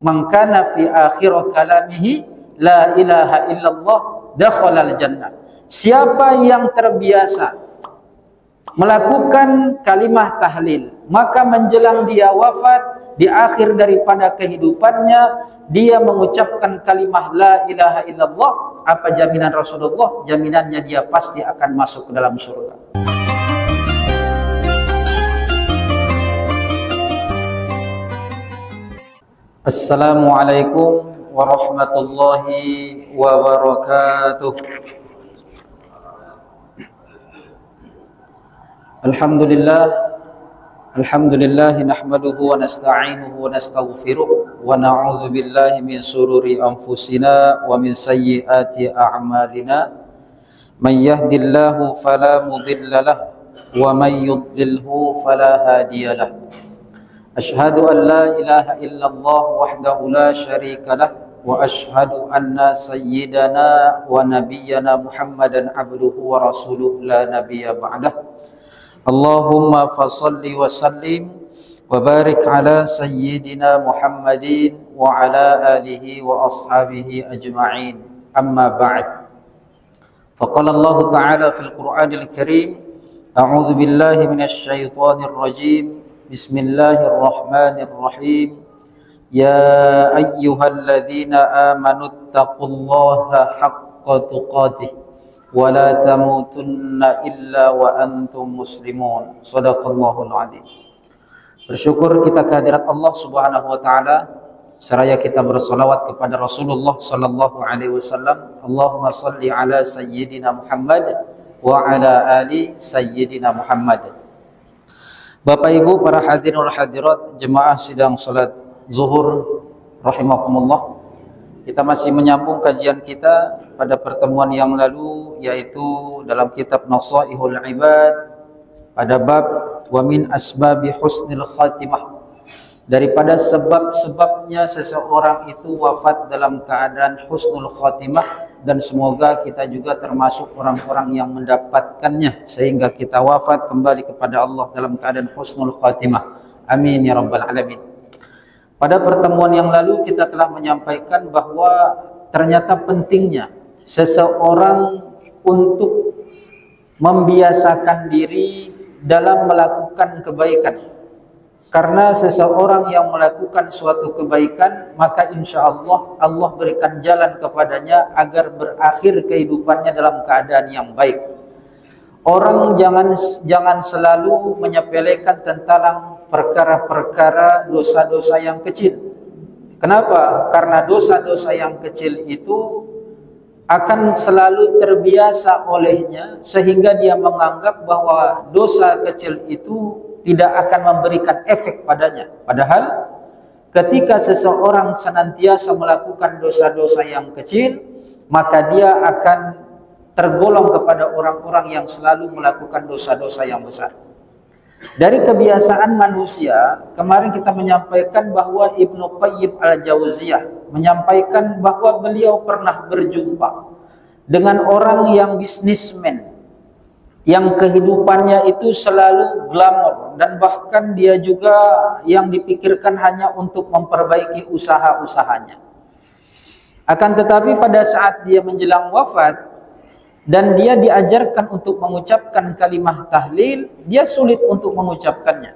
man kana fi akhir kalamihi la ilaha illallah dakhala al-jannah. Siapa yang terbiasa melakukan kalimah tahlil, maka menjelang dia wafat, di akhir daripada kehidupannya dia mengucapkan kalimah la ilaha illallah, apa jaminan Rasulullah? Jaminannya dia pasti akan masuk ke dalam surga. Assalamualaikum warahmatullahi wabarakatuh. Alhamdulillah nahmaduhu wa nasta'inuhu wa nastaghfiruh wa na'udzu billahi min sururi anfusina wa min sayyiati a'malina. Man yahdihillahu fala mudilla lahu wa man yudlilhu fala hadiyalah. Ashhadu an la ilaha illallah wahdahu la syarika lah wa ashhadu anna sayyidana wa nabiyyana Muhammadan abduhu wa rasuluh la nabiyya ba'dah. Allahumma fasalli wa sallim wa barik ala sayyidina Muhammadin wa ala alihi wa ashabihi ajma'in. Amma ba'd. Faqala Allah Ta'ala fil Qur'anil Karim, a'udzu billahi minasy syaithanir rajim. Bismillahirrahmanirrahim. Ya ayyuhalladzina amanu taqullaha haqqa tuqatih wa la tamutunna illa wa antum muslimun. Shadaqallahul adzim. Bersyukur kita kehadirat Allah Subhanahu wa taala, seraya kita bersolawat kepada Rasulullah sallallahu alaihi wasallam. Allahumma shalli ala sayyidina Muhammad wa ala ali sayyidina Muhammad. Bapak Ibu para hadirin wal hadirat jemaah sidang salat zuhur rahimakumullah. Kita masih menyambung kajian kita pada pertemuan yang lalu, yaitu dalam kitab Nasaihul Ibad pada bab wa min asbabi husnil khatimah. Daripada sebab-sebabnya seseorang itu wafat dalam keadaan husnul khatimah, dan semoga kita juga termasuk orang-orang yang mendapatkannya sehingga kita wafat kembali kepada Allah dalam keadaan husnul khatimah. Amin ya rabbal alamin. Pada pertemuan yang lalu kita telah menyampaikan bahwa ternyata pentingnya seseorang untuk membiasakan diri dalam melakukan kebaikan. Karena seseorang yang melakukan suatu kebaikan, maka insya Allah Allah berikan jalan kepadanya agar berakhir kehidupannya dalam keadaan yang baik. Orang jangan selalu menyepelekan tentang perkara-perkara dosa-dosa yang kecil. Kenapa? Karena dosa-dosa yang kecil itu akan selalu terbiasa olehnya, sehingga dia menganggap bahwa dosa kecil itu tidak akan memberikan efek padanya. Padahal ketika seseorang senantiasa melakukan dosa-dosa yang kecil, maka dia akan tergolong kepada orang-orang yang selalu melakukan dosa-dosa yang besar. Dari kebiasaan manusia, kemarin kita menyampaikan bahwa Ibnu Qayyim al-Jauziyah menyampaikan bahwa beliau pernah berjumpa dengan orang yang bisnismen, yang kehidupannya itu selalu glamor, dan bahkan dia juga yang dipikirkan hanya untuk memperbaiki usaha-usahanya. Akan tetapi pada saat dia menjelang wafat dan dia diajarkan untuk mengucapkan kalimah tahlil, dia sulit untuk mengucapkannya.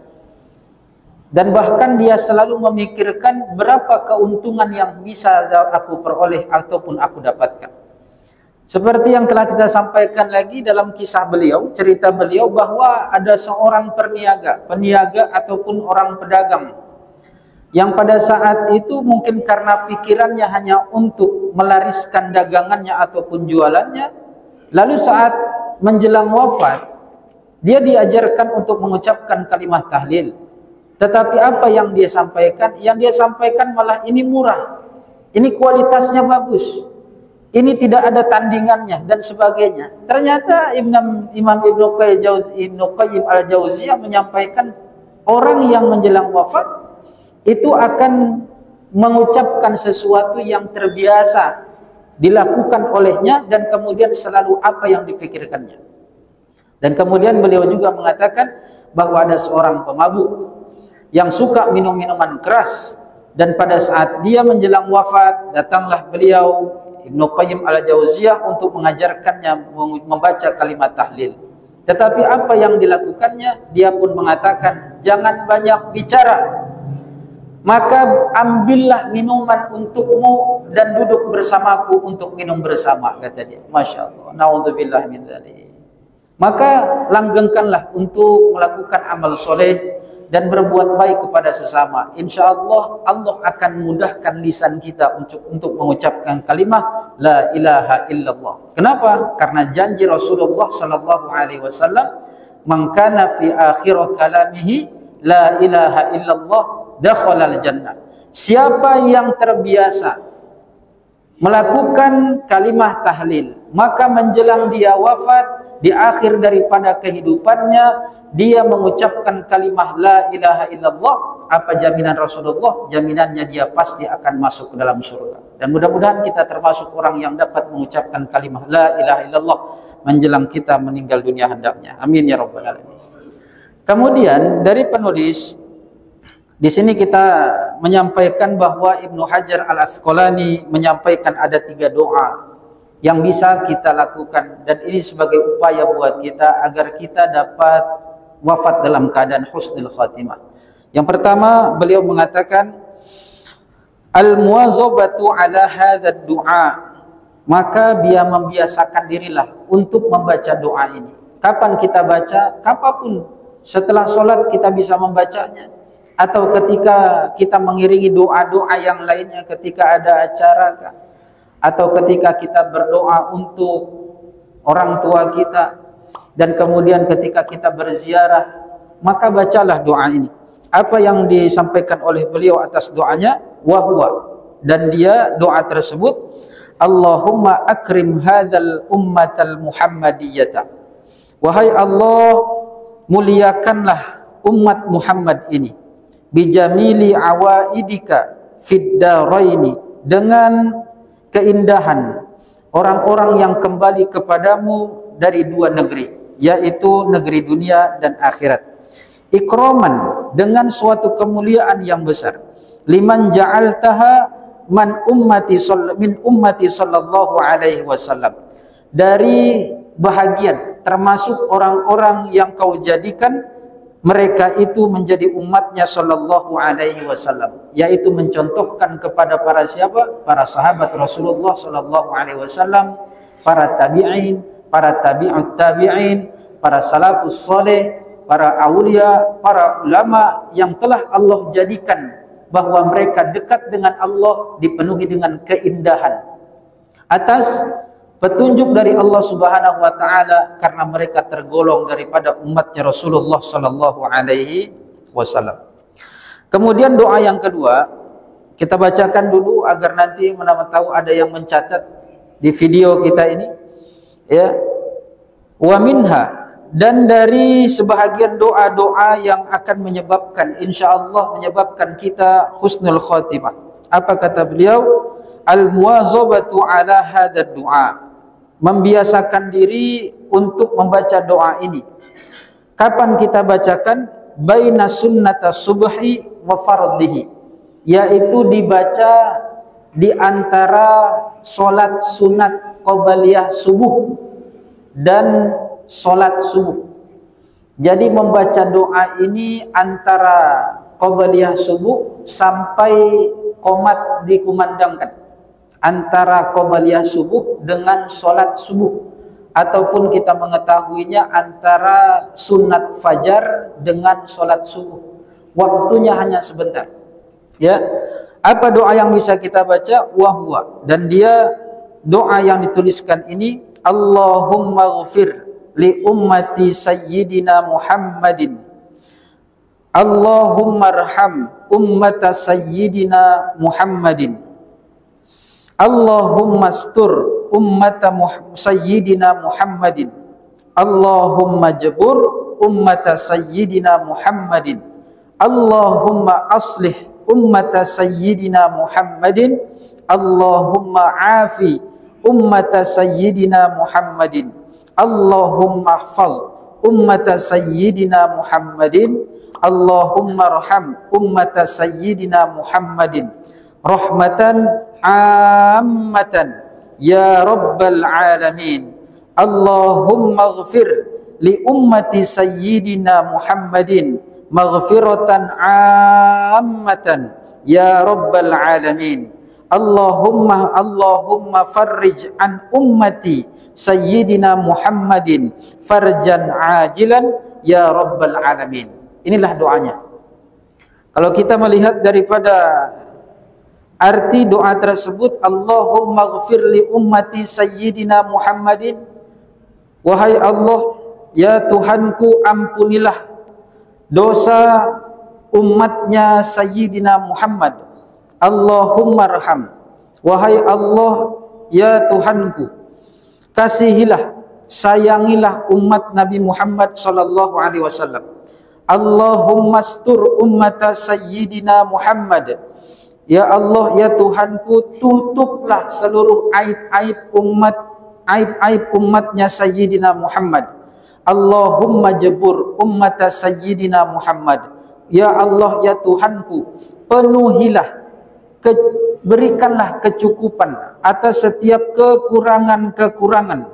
Dan bahkan dia selalu memikirkan berapa keuntungan yang bisa aku peroleh ataupun aku dapatkan. Seperti yang telah kita sampaikan lagi dalam kisah beliau, cerita beliau, bahwa ada seorang peniaga ataupun orang pedagang yang pada saat itu mungkin karena fikirannya hanya untuk melariskan dagangannya ataupun jualannya, lalu saat menjelang wafat dia diajarkan untuk mengucapkan kalimat tahlil. Tetapi apa yang dia sampaikan? Yang dia sampaikan malah ini murah, ini kualitasnya bagus, ini tidak ada tandingannya dan sebagainya. Ternyata Imam Ibnu Qayyim al-Jauziyah menyampaikan orang yang menjelang wafat itu akan mengucapkan sesuatu yang terbiasa dilakukan olehnya dan kemudian selalu apa yang dipikirkannya. Dan kemudian beliau juga mengatakan bahwa ada seorang pemabuk yang suka minum minuman keras, Dan pada saat dia menjelang wafat, datanglah beliau Ibnu Qayyim al-Jauziyah untuk mengajarkannya membaca kalimat tahlil. Tetapi apa yang dilakukannya? Dia pun mengatakan, jangan banyak bicara, maka ambillah minuman untukmu dan duduk bersamaku untuk minum bersama, kata dia. Masya Allah, na'udzubillah min dzalik. Maka langgengkanlah untuk melakukan amal soleh dan berbuat baik kepada sesama. Insya Allah, Allah akan mudahkan lisan kita untuk mengucapkan kalimah la ilaha illallah. Kenapa? Karena janji Rasulullah sallallahu alaihi wasallam, "Man kana fi akhir kalamihi la ilaha illallah dakhala al-jannah." Siapa yang terbiasa melakukan kalimah tahlil, maka menjelang dia wafat, di akhir daripada kehidupannya, dia mengucapkan kalimah la ilaha illallah. Apa jaminan Rasulullah? Jaminannya dia pasti akan masuk ke dalam surga. Dan mudah-mudahan kita termasuk orang yang dapat mengucapkan kalimah la ilaha illallah menjelang kita meninggal dunia hendaknya. Amin ya rabbal alamin. Kemudian dari penulis di sini kita menyampaikan bahwa Ibnu Hajar al-Asqalani menyampaikan ada 3 doa yang bisa kita lakukan, dan ini sebagai upaya buat kita agar kita dapat wafat dalam keadaan husnul khatimah. Yang pertama, beliau mengatakan al-muwazabatu ala hadzal du'a, maka dia membiasakan dirilah untuk membaca doa ini. Kapan kita baca? Kapanpun, setelah solat kita bisa membacanya, atau ketika kita mengiringi doa-doa yang lainnya ketika ada acara, atau ketika kita berdoa untuk orang tua kita, dan kemudian ketika kita berziarah, maka bacalah doa ini. Apa yang disampaikan oleh beliau atas doanya? Wahwa, dan dia doa tersebut, Allahumma akrim hadzal ummatal muhammadiyata, wahai Allah, muliakanlah umat Muhammad ini, bijamili awaidika fid daraini, dengan keindahan orang-orang yang kembali kepadamu dari 2 negeri, yaitu negeri dunia dan akhirat. Ikraman, dengan suatu kemuliaan yang besar. Liman ja'altaha man min ummati sallallahu alaihi wasallam, dari bahagian termasuk orang-orang yang kau jadikan mereka itu menjadi umatnya sallallahu alaihi wasallam, yaitu mencontohkan kepada para siapa? Para sahabat Rasulullah sallallahu alaihi wasallam, para tabi'in, para tabi'ut tabi'in, para salafus saleh, para aulia, para ulama yang telah Allah jadikan bahwa mereka dekat dengan Allah, dipenuhi dengan keindahan atas petunjuk dari Allah Subhanahu wa taala, karena mereka tergolong daripada umatnya Rasulullah sallallahu alaihi wasallam. Kemudian doa yang kedua kita bacakan dulu agar nanti mana tahu ada yang mencatat di video kita ini, ya. Wa minha, dan dari sebahagian doa-doa yang akan menyebabkan, insyaallah menyebabkan kita husnul khatimah. Apa kata beliau? Al-muwazabatu ala hadzal du'a, membiasakan diri untuk membaca doa ini. Kapan kita bacakan? Baina sunnata subhi wa fardhihi, yaitu dibaca di antara solat sunat qabliyah subuh dan solat subuh. Jadi membaca doa ini antara qabliyah subuh sampai qomat dikumandangkan, antara qabliyah subuh dengan solat subuh, ataupun kita mengetahuinya antara sunat fajar dengan solat subuh. Waktunya hanya sebentar, ya. Apa doa yang bisa kita baca? Wahwa, dan dia doa yang dituliskan ini, Allahumma ghfir li ummati sayyidina Muhammadin, Allahumma arham ummata sayyidina Muhammadin, Allahumma astur ummata sayyidina Muhammadin, Allahumma jabur ummata sayyidina Muhammadin, Allahumma aslih ummata sayyidina Muhammadin, Allahumma afi ummata sayyidina Muhammadin, Allahumma hafaz ummata sayyidina Muhammadin, Allahumma arham ummata sayyidina Muhammadin rahmatan ammatan ya rabbal alamin. Allahumma ighfir li ummati sayyidina Muhammadin maghfiratan ammatan ya rabbal alamin. Allahumma farrij an ummati sayyidina Muhammadin farjan ajilan ya rabbal alamin. Inilah doanya. Kalau kita melihat daripada arti doa tersebut, Allahumma ighfir li ummati sayyidina Muhammadin, wahai Allah, ya Tuhanku, ampunilah dosa umatnya sayyidina Muhammad. Allahumma arham, wahai Allah, ya Tuhanku, kasihilah, sayangilah umat Nabi Muhammad sallallahu alaihi wasallam. Allahumma astur ummata sayyidina Muhammad, ya Allah, ya Tuhanku, tutuplah seluruh aib-aib umatnya sayyidina Muhammad. Allahumma jabur ummata sayyidina Muhammad, ya Allah, ya Tuhanku, penuhilah, berikanlah kecukupan atas setiap kekurangan-kekurangan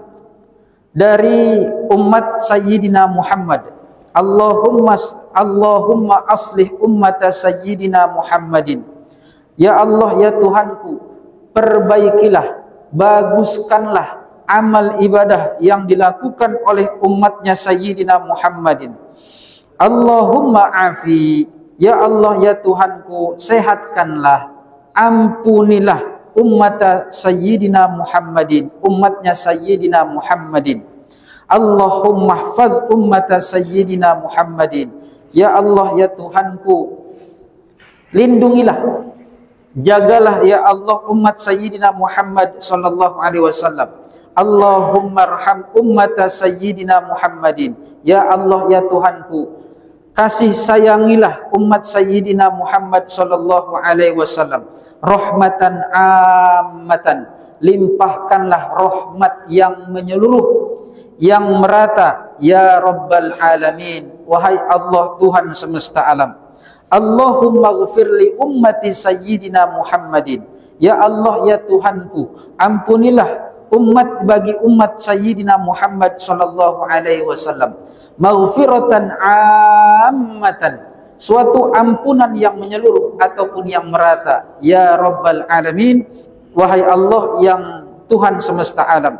dari umat Sayyidina Muhammad. Allahumma aslih ummata Sayyidina Muhammadin, ya Allah, ya Tuhanku, perbaikilah, baguskanlah amal ibadah yang dilakukan oleh umatnya Sayyidina Muhammadin. Allahumma afi, ya Allah, ya Tuhanku, sehatkanlah, ampunilah ummata Sayyidina Muhammadin, umatnya Sayyidina Muhammadin. Allahumma hafaz ummata Sayyidina Muhammadin, ya Allah, ya Tuhanku, lindungilah, jagalah, ya Allah, umat Sayyidina Muhammad sallallahu alaihi wasallam. Allahumma arham ummata Sayyidina Muhammadin, ya Allah, ya Tuhanku, kasih sayangilah umat Sayyidina Muhammad sallallahu alaihi wasallam. Rahmatan ammatan, limpahkanlah rahmat yang menyeluruh, yang merata, ya rabbal alamin, wahai Allah, Tuhan semesta alam. Allahumma ighfir li ummati sayyidina Muhammadin, ya Allah, ya Tuhanku, ampunilah bagi umat Sayyidina Muhammad sallallahu alaihi wasallam. Maghfiratan ammatan, suatu ampunan yang menyeluruh ataupun yang merata, ya rabbal alamin, wahai Allah yang Tuhan semesta alam.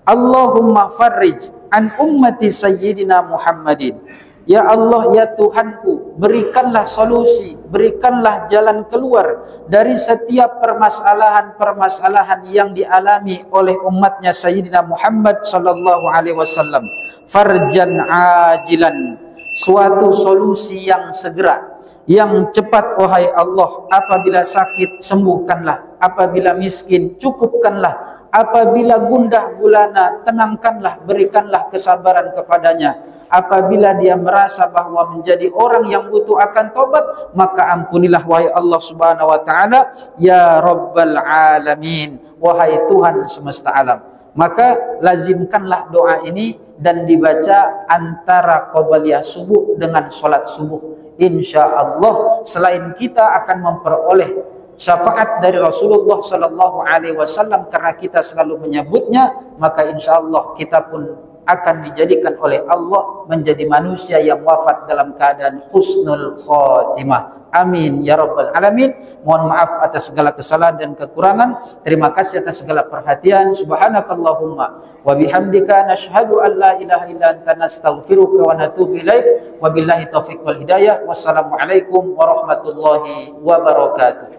Allahumma farrij an ummati Sayyidina Muhammadin, ya Allah, ya Tuhanku, berikanlah solusi, berikanlah jalan keluar dari setiap permasalahan-permasalahan yang dialami oleh umatnya Sayyidina Muhammad sallallahu alaihi wasallam. Farjan ajilan, suatu solusi yang segera, yang cepat, wahai Allah. Apabila sakit, sembuhkanlah. Apabila miskin, cukupkanlah. Apabila gundah gulana, tenangkanlah, berikanlah kesabaran kepadanya. Apabila dia merasa bahwa menjadi orang yang butuh akan tobat, maka ampunilah, wahai Allah subhanahu wa ta'ala, ya rabbal alamin, wahai Tuhan semesta alam. Maka lazimkanlah doa ini dan dibaca antara qabliyah subuh dengan solat subuh. InsyaAllah selain kita akan memperoleh syafaat dari Rasulullah sallallahu alaihi wasallam karena kita selalu menyebutnya, maka insyaallah kita pun akan dijadikan oleh Allah menjadi manusia yang wafat dalam keadaan husnul khatimah. Amin ya rabbal alamin. Mohon maaf atas segala kesalahan dan kekurangan. Terima kasih atas segala perhatian. Subhanakallahumma wa bihamdika nashhadu an la ilaha illa anta nastaghfiruka wa natubu ilaik. Wabillahi taufiq wal hidayah. Wassalamualaikum warahmatullahi wabarakatuh.